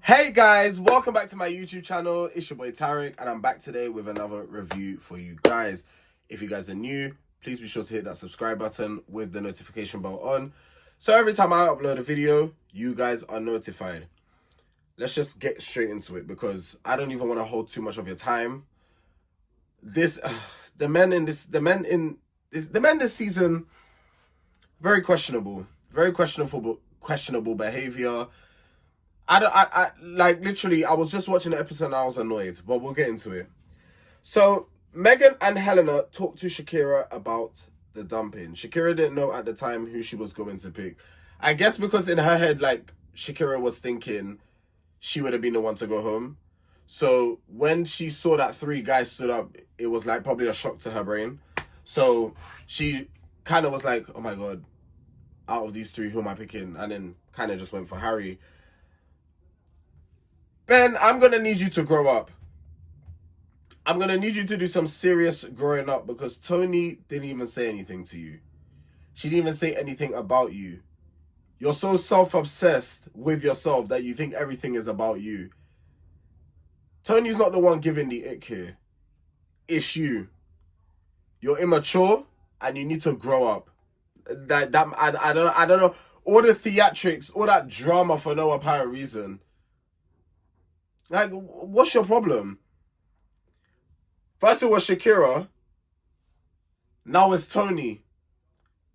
Hey guys, welcome back to my YouTube channel. It's your boy Tarek, and I'm back today with another review for you guys. If you guys are new, please be sure to hit that subscribe button with the notification bell on, so every time I upload a video, you guys are notified. Let's just get straight into it because I don't even want to hold too much of your time. The men this season, very questionable behavior. I literally, I was just watching the episode and I was annoyed, but we'll get into it. So, Megan and Helena talked to Shakira about the dumping. Shakira didn't know at the time who she was going to pick. I guess because in her head, Shakira was thinking she would have been the one to go home. So, when she saw that 3 guys stood up, it was probably a shock to her brain. So, she kind of was like, oh my God, out of these 3, who am I picking? And then kind of just went for Harry. Ben, I'm going to need you to grow up. I'm going to need you to do some serious growing up because Tony didn't even say anything to you. She didn't even say anything about you. You're so self-obsessed with yourself that you think everything is about you. Tony's not the one giving the ick here. It's you. You're immature and you need to grow up. I don't know. All the theatrics, all that drama for no apparent reason. What's your problem? First it was Shakira. Now it's Tony.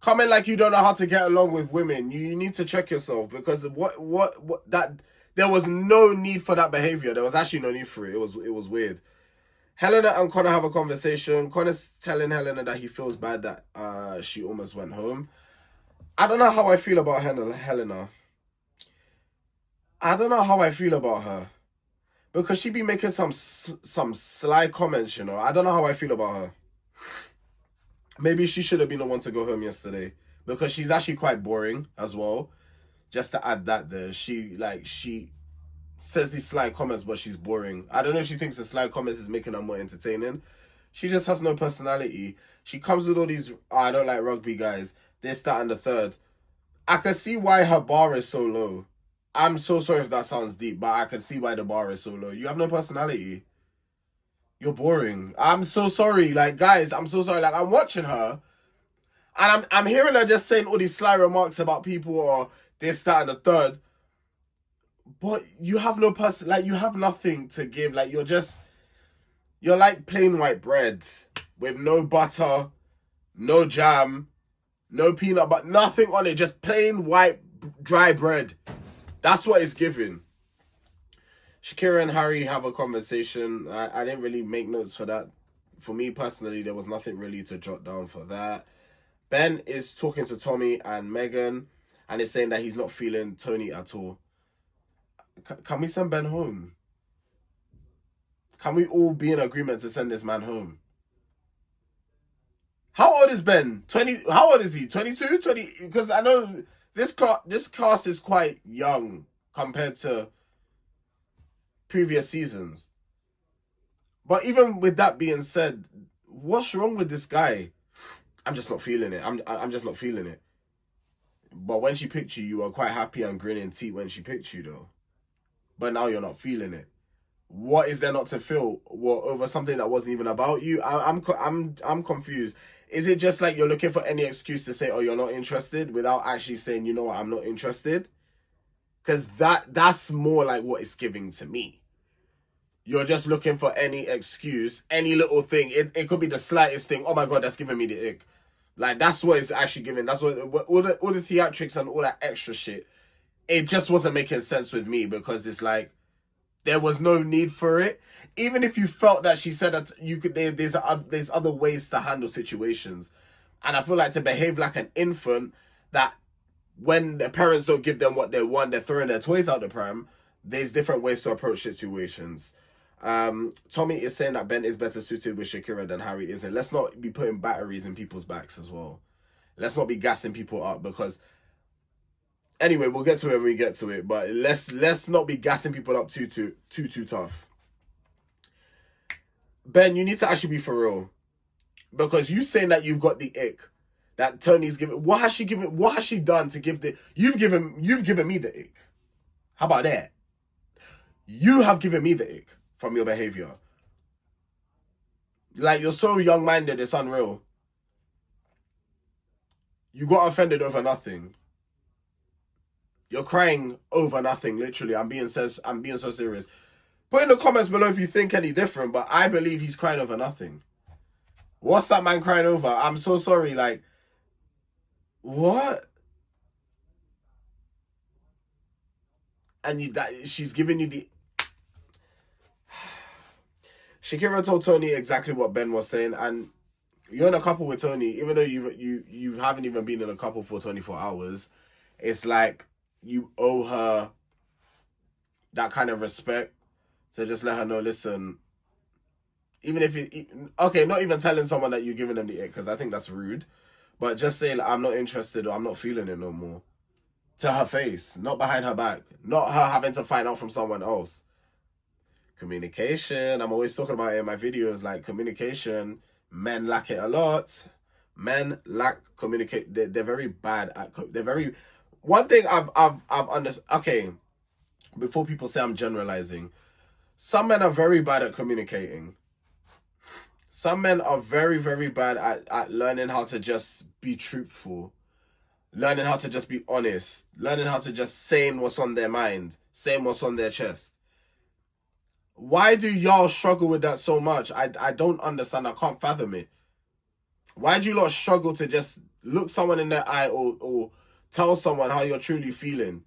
Coming like you don't know how to get along with women. You need to check yourself because there was no need for that behavior. There was actually no need for it. It was weird. Helena and Connor have a conversation. Connor's telling Helena that he feels bad that she almost went home. I don't know how I feel about Helena. I don't know how I feel about her. Because she be making some sly comments, you know. I don't know how I feel about her. Maybe she should have been the one to go home yesterday. Because she's actually quite boring as well. Just to add that there. She says these sly comments, but she's boring. I don't know if she thinks the sly comments is making her more entertaining. She just has no personality. She comes with all these, I don't like rugby guys. This, that, and the third. I can see why her bar is so low. I'm so sorry if that sounds deep, but I can see why the bar is so low. You have no personality. You're boring. I'm so sorry. Guys, I'm so sorry. I'm watching her, and I'm hearing her just saying all these sly remarks about people or this, that, and the third. But you have no you have nothing to give. You're like plain white bread with no butter, no jam, no peanut butter, nothing on it. Just plain white dry bread. That's what it's giving. Shakira and Harry have a conversation. I didn't really make notes for that. For me personally, there was nothing really to jot down for that. Ben is talking to Tommy and Megan and is saying that he's not feeling Tony at all. Can we send Ben home? Can we all be in agreement to send this man home? How old is Ben? 20? How old is he? 22? 20? Because I know this cast is quite young compared to previous seasons. But even with that being said, what's wrong with this guy? I'm just not feeling it. I'm just not feeling it. But when she picked you, you were quite happy and grinning teeth when she picked you, though. But now you're not feeling it. What is there not to feel? What, over something that wasn't even about you? I'm confused. Is it just like you're looking for any excuse to say, oh, you're not interested without actually saying, you know what, I'm not interested? Because that's more like what it's giving to me. You're just looking for any excuse, any little thing. It could be the slightest thing. Oh my God, that's giving me the ick. That's what it's actually giving. That's what all the theatrics and all that extra shit. It just wasn't making sense with me because it's there was no need for it. Even if you felt that she said that you could, there's other ways to handle situations. And I feel like to behave like an infant that when their parents don't give them what they want, they're throwing their toys out the pram. There's different ways to approach situations. Tommy is saying that Ben is better suited with Shakira than Harry isn't. Let's not be putting batteries in people's backs as well. Let's not be gassing people up because anyway, we'll get to it when we get to it. But let's not be gassing people up too tough. Ben, you need to actually be for real. Because you saying that you've got the ick that Tony's giving. What has she given? What has she done to give the? You've given me the ick. How about that? You have given me the ick from your behavior. Like, you're so young-minded, it's unreal. You got offended over nothing. You're crying over nothing, literally. I'm being so serious. Put in the comments below if you think any different, but I believe he's crying over nothing. What's that man crying over? I'm so sorry, like, what? And she's giving you the... Shakira told Tony exactly what Ben was saying, and you're in a couple with Tony, even though you haven't even been in a couple for 24 hours. It's like you owe her that kind of respect to just let her know, listen, even if you... Okay, not even telling someone that you're giving them the ick, because I think that's rude, but just saying, like, I'm not interested or I'm not feeling it no more. To her face, not behind her back. Not her having to find out from someone else. Communication. I'm always talking about it in my videos, like, communication. Men lack it a lot. Men lack communicate. They're very bad at... They're very... One thing I've understood... Okay, before people say I'm generalizing, some men are very bad at communicating. Some men are very, very bad at learning how to just be truthful. Learning how to just be honest. Learning how to just saying what's on their mind. Saying what's on their chest. Why do y'all struggle with that so much? I don't understand. I can't fathom it. Why do you lot struggle to just look someone in their eye or tell someone how you're truly feeling?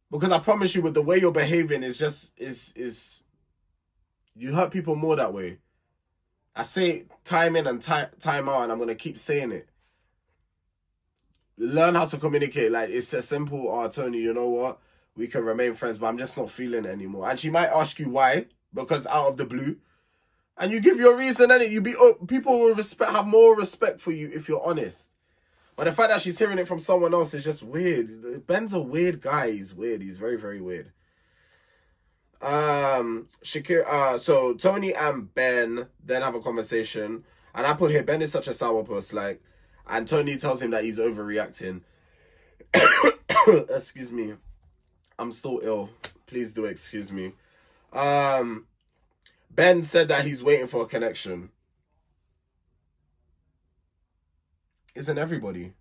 Because I promise you, with the way you're behaving, is you hurt people more that way. I say it time in and time out, and I'm going to keep saying it. Learn how to communicate. Like, it's a simple, oh, Tony, you know what? We can remain friends, but I'm just not feeling it anymore. And she might ask you why, because out of the blue. And you give your reason, and people will have more respect for you if you're honest. But the fact that she's hearing it from someone else is just weird. Ben's a weird guy. He's weird. He's very, very weird. Shakira, so Tony and Ben then have a conversation, and I put here, Ben is such a sourpuss, like, and Tony tells him that he's overreacting. Excuse me. I'm still ill. Please do excuse me. Ben said that he's waiting for a connection. Isn't everybody?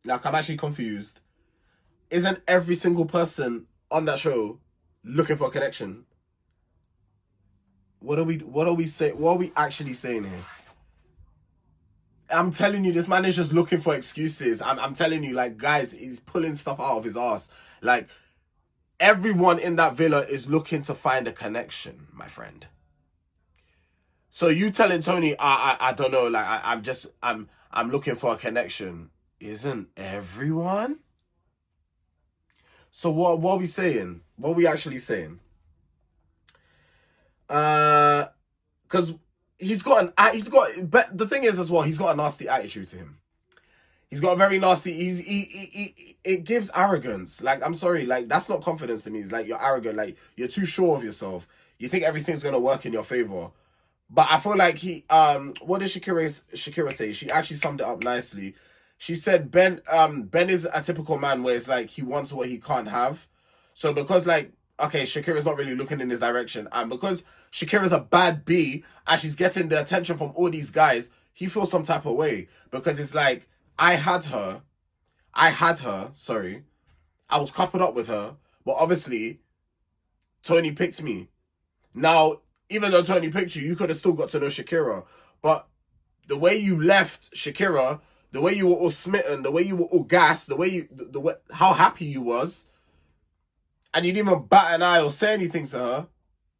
Like, I'm actually confused. Isn't every single person on that show looking for a connection? What are we saying? What are we actually saying here? I'm telling you, this man is just looking for excuses. I'm telling you, like, guys, he's pulling stuff out of his ass. Like, everyone in that villa is looking to find a connection, my friend. So you telling Tony, I don't know, like, I'm looking for a connection. Isn't everyone? So what are we saying? What are we actually saying? Because but the thing is as well, he's got a nasty attitude to him. He's got a very nasty, it gives arrogance. Like, I'm sorry, like, that's not confidence to me. It's like, you're arrogant, like, you're too sure of yourself. You think everything's gonna work in your favor. But I feel like what did Shakira say? She actually summed it up nicely. She said Ben is a typical man where it's like he wants what he can't have. So because, like, okay, Shakira's not really looking in his direction, and because Shakira's a bad B and she's getting the attention from all these guys, he feels some type of way. Because it's like, I had her, sorry. I was coupled up with her, but obviously Tony picked me. Now, even though Tony picked you could have still got to know Shakira. But the way you left Shakira, the way you were all smitten, the way you were all gassed, the way how happy you was, and you didn't even bat an eye or say anything to her,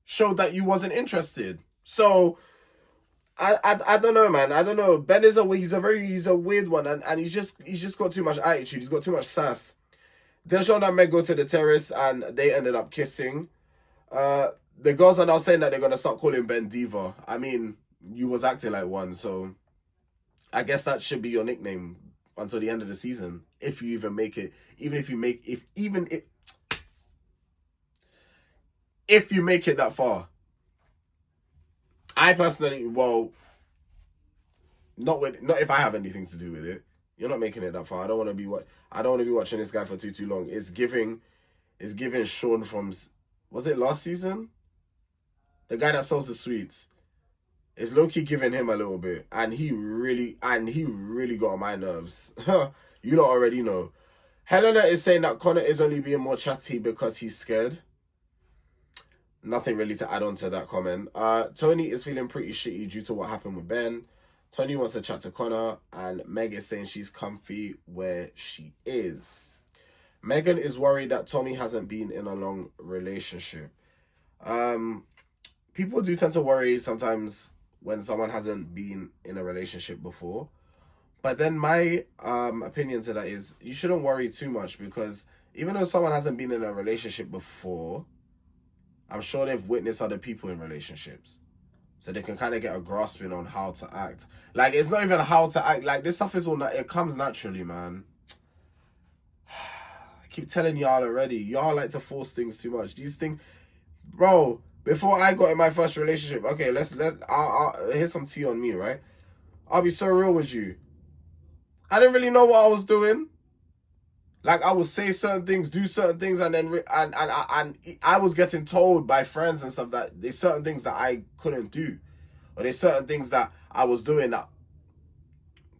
showed that you wasn't interested. So I don't know, man. I don't know. Ben is he's a weird one, and he's just got too much attitude. He's got too much sass. Dejon and Meg go to the terrace and they ended up kissing. The girls are now saying that they're gonna start calling Ben Diva. I mean, you was acting like one, so I guess that should be your nickname until the end of the season, if you even make it. If you make it that far. I personally, well, not if I have anything to do with it. You're not making it that far. I don't want to be watching this guy for too long. It's giving Sean from, was it last season? The guy that sells the sweets. It's low-key giving him a little bit. And he really got on my nerves. You don't already know. Helena is saying that Connor is only being more chatty because he's scared. Nothing really to add on to that comment. Tony is feeling pretty shitty due to what happened with Ben. Tony wants to chat to Connor, and Meg is saying she's comfy where she is. Megan is worried that Tommy hasn't been in a long relationship. People do tend to worry sometimes when someone hasn't been in a relationship before. But then my opinion to that is you shouldn't worry too much, because even though someone hasn't been in a relationship before, I'm sure they've witnessed other people in relationships. So they can kind of get a grasping on how to act. Like, it's not even how to act. Like, this stuff is all, it comes naturally, man. I keep telling y'all already. Y'all like to force things too much. These things, bro, before I got in my first relationship, okay, here's some tea on me, right? I'll be so real with you. I didn't really know what I was doing. Like, I would say certain things, do certain things, and then and I was getting told by friends and stuff that there's certain things that I couldn't do, or there's certain things that I was doing that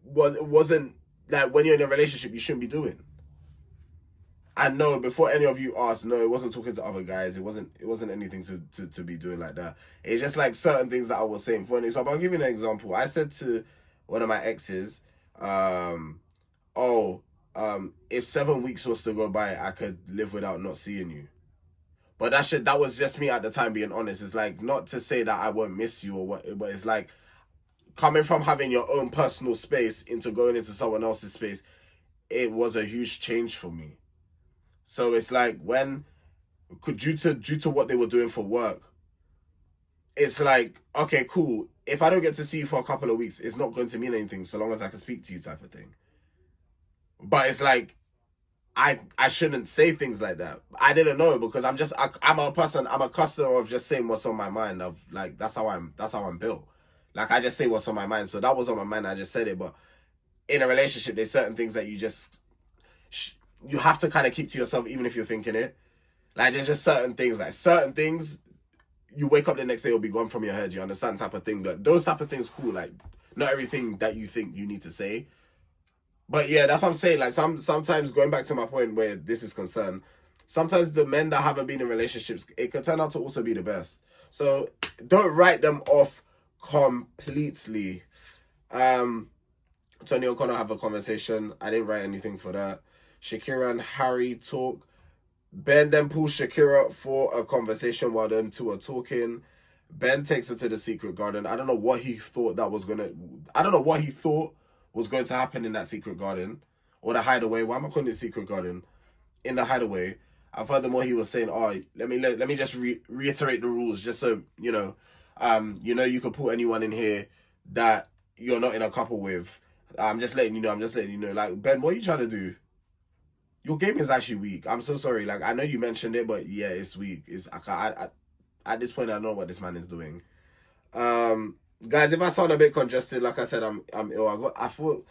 wasn't, like, when you're in a relationship you shouldn't be doing. And no, before any of you asked, no, it wasn't talking to other guys. It wasn't anything to be doing like that. It's just like certain things that I was saying. For an example, I'll give you an example. I said to one of my exes, if 7 weeks was to go by, I could live without not seeing you. But that was just me at the time being honest. It's like, not to say that I won't miss you or what, but it's like coming from having your own personal space into going into someone else's space. It was a huge change for me. So it's like, due to what they were doing for work, it's like, okay, cool. If I don't get to see you for a couple of weeks, it's not going to mean anything so long as I can speak to you, type of thing. But it's like, I shouldn't say things like that. I didn't know, because I'm a person, I'm a customer of just saying what's on my mind. Of like, that's how I'm built. Like, I just say what's on my mind. So that was on my mind, I just said it. But in a relationship, there's certain things that you just you have to kind of keep to yourself, even if you're thinking it. Like, there's just certain things you wake up the next day, will be gone from your head, you understand, type of thing. But those type of things, cool. Like, not everything that you think you need to say. But yeah, that's what I'm saying. Like, sometimes, going back to my point where this is concerned, sometimes the men that haven't been in relationships, it can turn out to also be the best. So don't write them off completely. Tony and Connor have a conversation. I didn't write anything for that. Shakira and Harry talk. Ben then pulls Shakira for a conversation while them two are talking. Ben takes her to the secret garden. I don't know what he thought was going to happen in that secret garden, or the hideaway. Why am I calling it secret garden? In the hideaway. And furthermore, he was saying, "Oh, let me just reiterate the rules, just so you know. You can put anyone in here that you're not in a couple with. I'm just letting you know. Like, Ben, what are you trying to do? Your game is actually weak. I'm so sorry. Like, I know you mentioned it, but yeah, it's weak. At this point, I know what this man is doing. Guys, if I sound a bit congested, like I said, I'm ill. I thought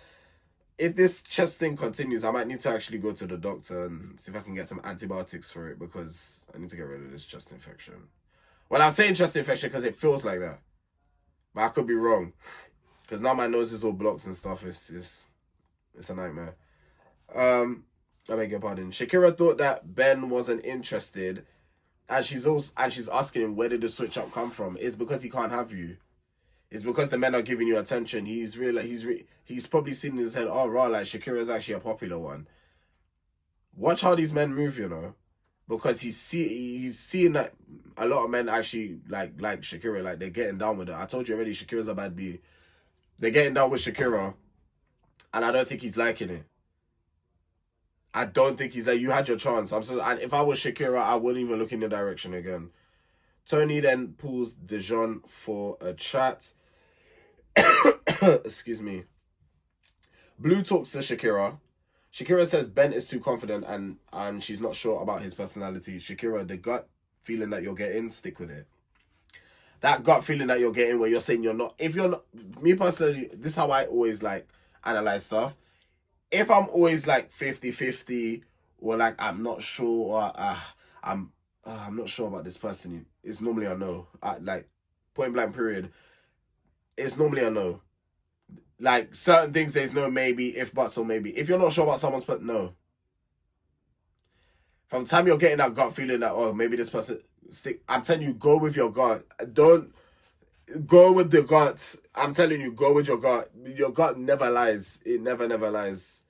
if this chest thing continues, I might need to actually go to the doctor and see if I can get some antibiotics for it, because I need to get rid of this chest infection. Well, I'm saying chest infection because it feels like that, but I could be wrong, because now my nose is all blocked and stuff. It's a nightmare. I beg your pardon. Shakira thought that Ben wasn't interested, and she's asking him, where did the switch up come from? It's because he can't have you. It's because the men are giving you attention. He's probably seen in his head, oh, right, like, Shakira's actually a popular one. Watch how these men move, because he's seeing that a lot of men actually like Shakira, like, they're getting down with her. I told you already, Shakira's a bad bee. They're getting down with Shakira, and I don't think he's liking it. I don't think he's like, you had your chance. And if I was Shakira, I wouldn't even look in the direction again. Tony then pulls Dijon for a chat. Excuse me. Blue talks to Shakira. Shakira says Ben is too confident and she's not sure about his personality. Shakira, the gut feeling that you're getting, stick with it. That gut feeling that you're getting where you're saying you're not... If you're not... Me personally, this is how I always, like, analyze stuff. if I'm always like 50-50 or like I'm not sure or I'm not sure about this person, it's normally a no. Like point blank period, it's normally a no. Like certain things there's no maybe, if buts or maybe. If you're not sure about someone's but no. From the time you're getting that gut feeling that, oh, maybe this person stick, I'm telling you, go with your gut. Don't go with the gut. I'm telling you, go with your gut. Your gut never lies. It never lies.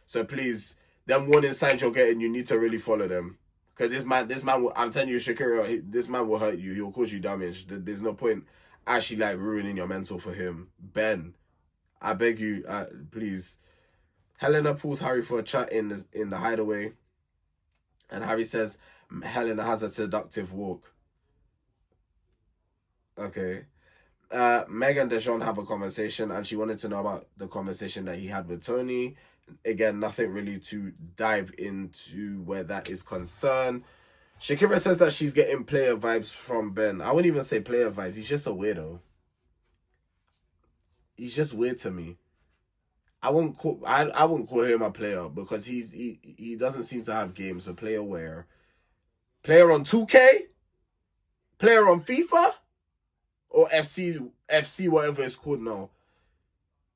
So please, them warning signs you're getting, you need to really follow them. Because this man will, I'm telling you, Shakira, this man will hurt you. He'll cause you damage. There's no point actually like ruining your mental for him. Ben, I beg you, please. Helena pulls Harry for a chat in the hideaway. And Harry says, Helena has a seductive walk. Okay. Meg and Deshaun have a conversation, and she wanted to know about the conversation that he had with Tony. Again, nothing really to dive into where that is concerned. Shakira says that she's getting player vibes from Ben. I wouldn't even say player vibes. He's just a weirdo. He's just weird to me. I wouldn't call him a player because he doesn't seem to have games. So player where? Player on 2K? Player on FIFA? Or FC whatever it's called now.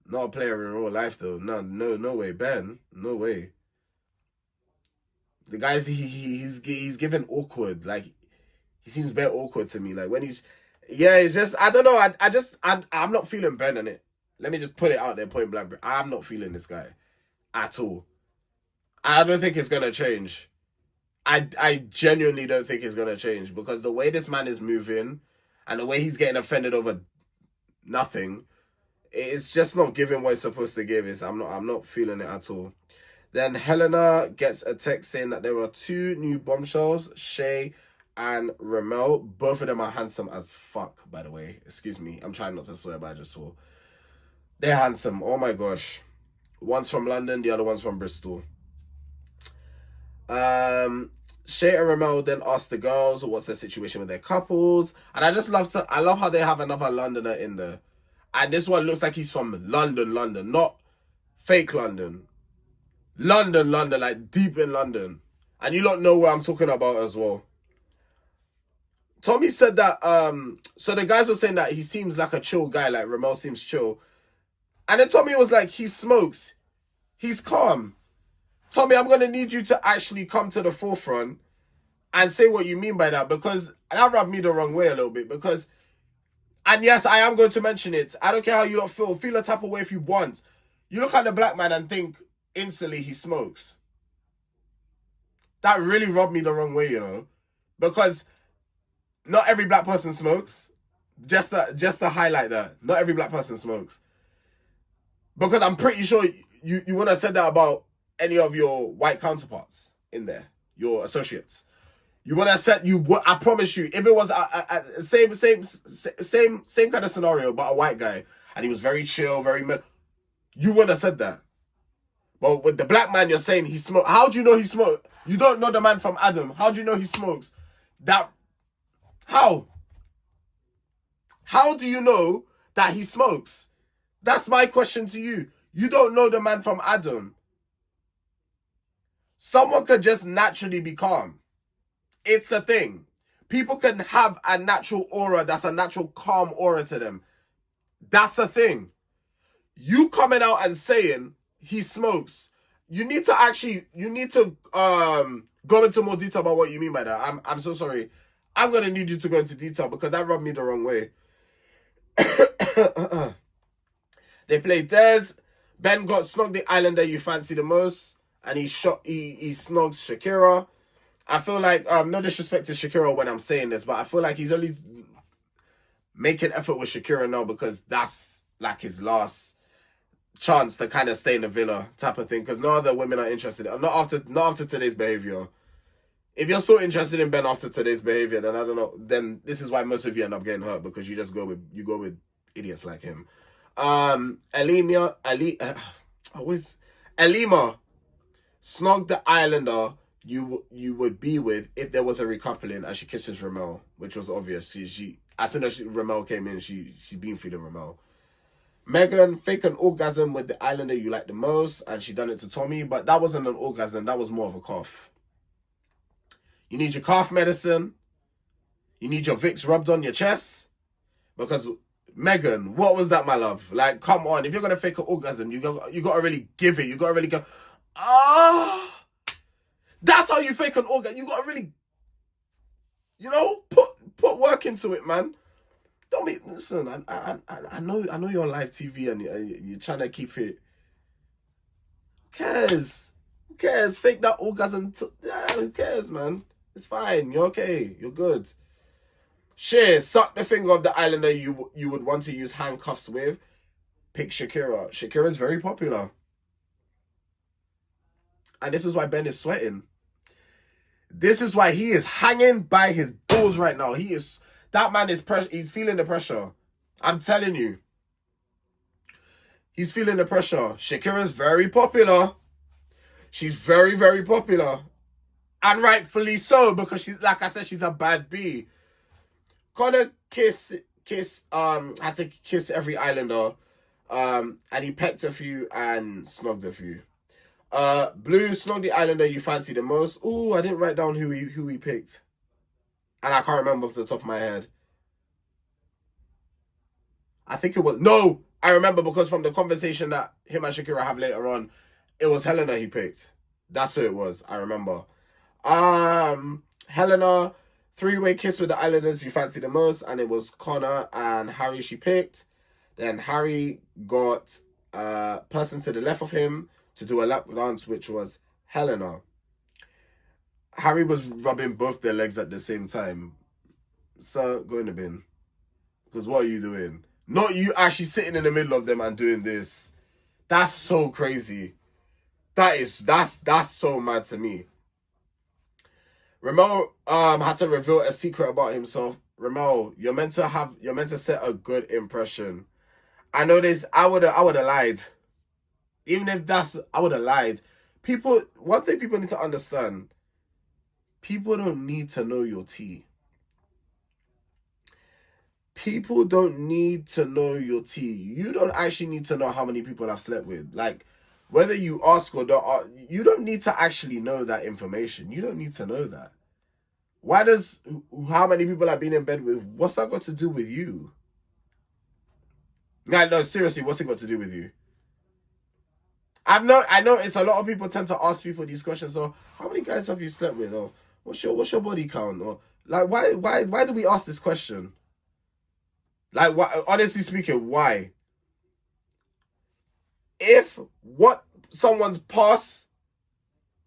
Not a player in real life though. No way, Ben. No way. The guy's he's given awkward. Like he seems very awkward to me. Like when it's just I don't know. I'm not feeling Ben in it. Let me just put it out there, point blank. I'm not feeling this guy at all. I don't think it's gonna change. I genuinely don't think it's gonna change because the way this man is moving and the way he's getting offended over nothing, it's just not giving what it's supposed to give. I'm not feeling it at all. Then Helena gets a text saying that there are 2 new bombshells, Shay and Ramel. Both of them are handsome as fuck, by the way. Excuse me. I'm trying not to swear, but I just saw. They're handsome. Oh my gosh. One's from London, the other one's from Bristol. Shay and Ramel then ask the girls what's their situation with their couples. And I love how they have another Londoner in there. And this one looks like he's from London, not fake London. London, like deep in London. And you lot know where I'm talking about as well. Tommy said that, so the guys were saying that he seems like a chill guy, like Ramel seems chill. And then Tommy was like, he smokes. He's calm. Tommy, I'm going to need you to actually come to the forefront and say what you mean by that, because that rubbed me the wrong way a little bit. Because, and yes, I am going to mention it. I don't care how you lot feel. Feel a type of way if you want. You look at the black man and think instantly he smokes. That really rubbed me the wrong way, you know. Because not every black person smokes. Just to highlight that. Not every black person smokes. Because I'm pretty sure you wouldn't have said that about any of your white counterparts in there, your associates. You wouldn't have said I promise you, if it was a same kind of scenario, but a white guy and he was very chill, you wouldn't have said that. But with the black man, you're saying he smoked. How do you know he smoked? You don't know the man from Adam. How do you know he smokes? How? How do you know that he smokes? That's my question to you. You don't know the man from Adam. Someone could just naturally be calm. It's a thing. People can have a natural aura that's a natural calm aura to them. That's a thing. You coming out and saying he smokes, you need to go into more detail about what you mean by that. I'm so sorry. I'm going to need you to go into detail because that rubbed me the wrong way. They played Dez. Ben got snogged the islander you fancy the most. And he snogs Shakira. I feel like, no disrespect to Shakira when I'm saying this, but I feel like he's only making effort with Shakira now because that's like his last chance to kind of stay in the villa type of thing. Because no other women are interested. Not after today's behavior. If you're still interested in Ben after today's behavior, then I don't know. Then this is why most of you end up getting hurt because you just go with idiots like him. Elima snogged the islander you would be with if there was a recoupling, and she kisses Ramel, which was obvious. She as soon as Ramel came in, she been feeling Ramel. Megan, fake an orgasm with the islander you like the most, and she done it to Tommy, but that wasn't an orgasm, that was more of a cough. You need your cough medicine. You need your Vicks rubbed on your chest. Because, Megan, what was that, my love? Like, come on. If you're going to fake an orgasm, you got to really give it. You got to really go, ah. That's how you fake an orgasm. You got to really, put work into it, man. Don't be, listen, I know you're on live TV and you're trying to keep it. Who cares? Who cares? Fake that orgasm. Who cares, man? It's fine. You're okay. You're good. Shit, suck the finger of the islander you would want to use handcuffs with. Pick Shakira. Shakira's very popular. And this is why Ben is sweating. This is why he is hanging by his balls right now. That man is he's feeling the pressure. I'm telling you. He's feeling the pressure. Shakira's very popular. She's very, very popular. And rightfully so, because she's, like I said, she's a bad bee. Connor had to kiss every islander. And he pecked a few and snogged a few. Blue, snog the islander you fancy the most. Ooh, I didn't write down who he picked. And I can't remember off the top of my head. I think it was... No! I remember because from the conversation that him and Shakira have later on, it was Helena he picked. That's who it was. I remember. Helena, 3-way kiss with the islanders you fancy the most. And it was Connor and Harry she picked. Then Harry got a person to the left of him to do a lap dance, which was Helena. Harry was rubbing both their legs at the same time. So, go in the bin. Because what are you doing? Not you actually sitting in the middle of them and doing this. That's so crazy. That's so mad to me. Ramel had to reveal a secret about himself. Ramel, you're meant to set a good impression. I know this. I would have lied. Even if I would have lied. One thing people need to understand. People don't need to know your tea. People don't need to know your tea. You don't actually need to know how many people I've slept with. Like, whether you ask or don't, you don't need to actually know that information. You don't need to know that. How many people I've been in bed with, what's that got to do with you? No, seriously, what's it got to do with you? I noticed a lot of people tend to ask people these questions. So, how many guys have you slept with? Or what's your body count? Or like, why do we ask this question? Like, why, honestly speaking, why? If what someone's past,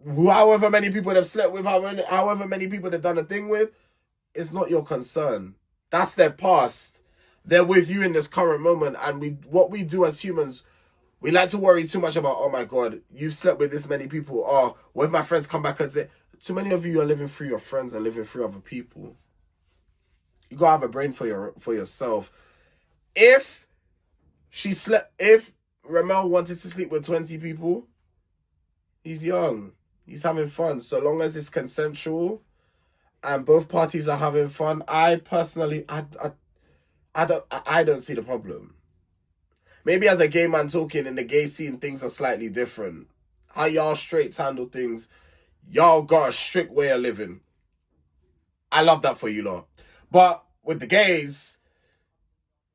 however many people they've slept with, however many people they've done a thing with, is not your concern. That's their past. They're with you in this current moment, and what we do as humans. We like to worry too much about, oh my God, you've slept with this many people. Oh, what if my friends come back and say, too many of you are living through your friends and living through other people. You gotta have a brain for yourself. If Ramel wanted to sleep with 20 people, he's young. He's having fun. So long as it's consensual and both parties are having fun, I personally, I don't see the problem. Maybe as a gay man talking in the gay scene, things are slightly different. How y'all straights handle things, y'all got a strict way of living. I love that for you lot. But with the gays,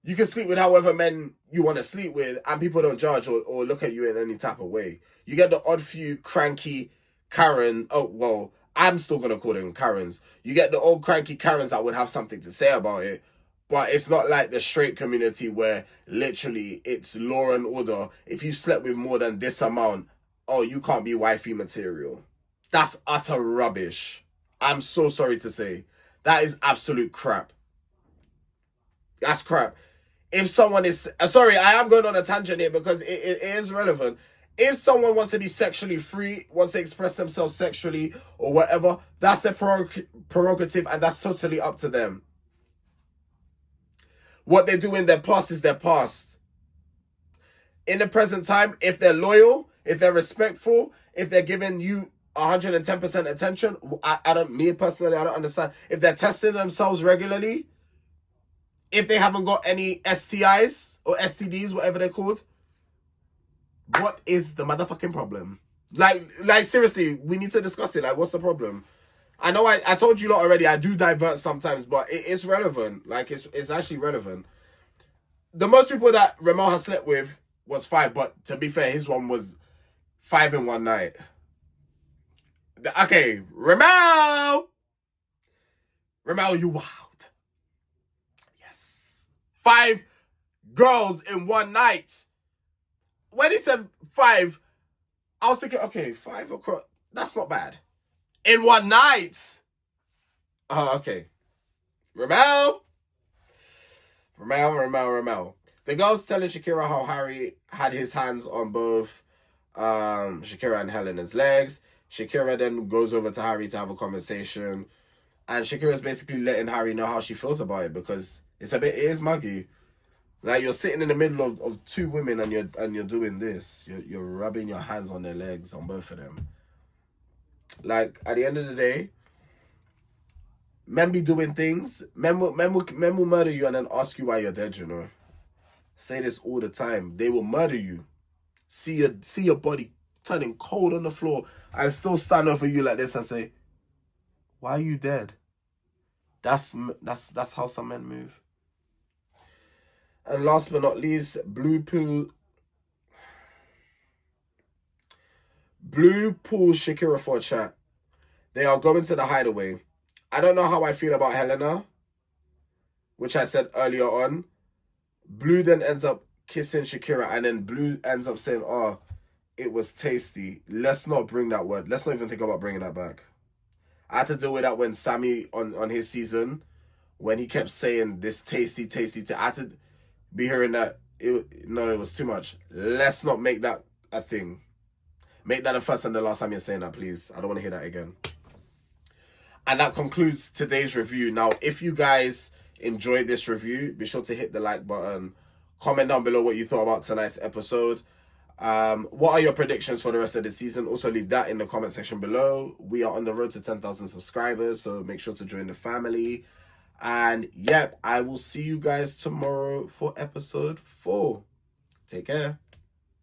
you can sleep with however men you want to sleep with and people don't judge or look at you in any type of way. You get the odd few cranky Karen. Oh, well, I'm still going to call them Karens. You get the old cranky Karens that would have something to say about it. But it's not like the straight community where literally it's law and order. If you slept with more than this amount, oh, you can't be wifey material. That's utter rubbish. I'm so sorry to say. That is absolute crap. That's crap. If someone is... Sorry, I am going on a tangent here because it is relevant. If someone wants to be sexually free, wants to express themselves sexually or whatever, that's their prerogative and that's totally up to them. What they do in their past is their past. In the present time, if they're loyal, if they're respectful, if they're giving you 110% attention, me personally, I don't understand. If they're testing themselves regularly, if they haven't got any STIs, or STDs, whatever they're called. What is the motherfucking problem? Like seriously, we need to discuss it. Like, what's the problem? I know I told you lot already, I do divert sometimes, but it's relevant. Like, it's actually relevant. The most people that Ramel has slept with was 5, but to be fair, his one was 5 in one night. Okay, Ramel, you wild. Yes. 5 girls in one night. When he said 5, I was thinking, okay, 5 across, that's not bad. In one night. Oh, okay. Ramel. The girl's telling Shakira how Harry had his hands on both Shakira and Helena's legs. Shakira then goes over to Harry to have a conversation. And Shakira's basically letting Harry know how she feels about it, because it is muggy. Like, you're sitting in the middle of 2 women and you're doing this. You're rubbing your hands on their legs, on both of them. Like, at the end of the day, men be doing things. Men will murder you and then ask you why you're dead, you know. Say this all the time. They will murder you. See your body turning cold on the floor and still stand over you like this and say, why are you dead? That's how some men move. And last but not least, Blue Pool Shakira for a chat. They are going to the hideaway. I don't know how I feel about Helena, which I said earlier on. Blue then ends up kissing Shakira, and then Blue ends up saying, oh, it was tasty. Let's not bring that word. Let's not even think about bringing that back. I had to deal with that when Sammy, on his season, when he kept saying this tasty. I had to be hearing that. It was too much. Let's not make that a thing. Make that the first and the last time you're saying that, please. I don't want to hear that again. And that concludes today's review. Now, if you guys enjoyed this review, be sure to hit the like button. Comment down below what you thought about tonight's episode. What are your predictions for the rest of the season? Also, leave that in the comment section below. We are on the road to 10,000 subscribers, so make sure to join the family. And yep, I will see you guys tomorrow for episode 4. Take care.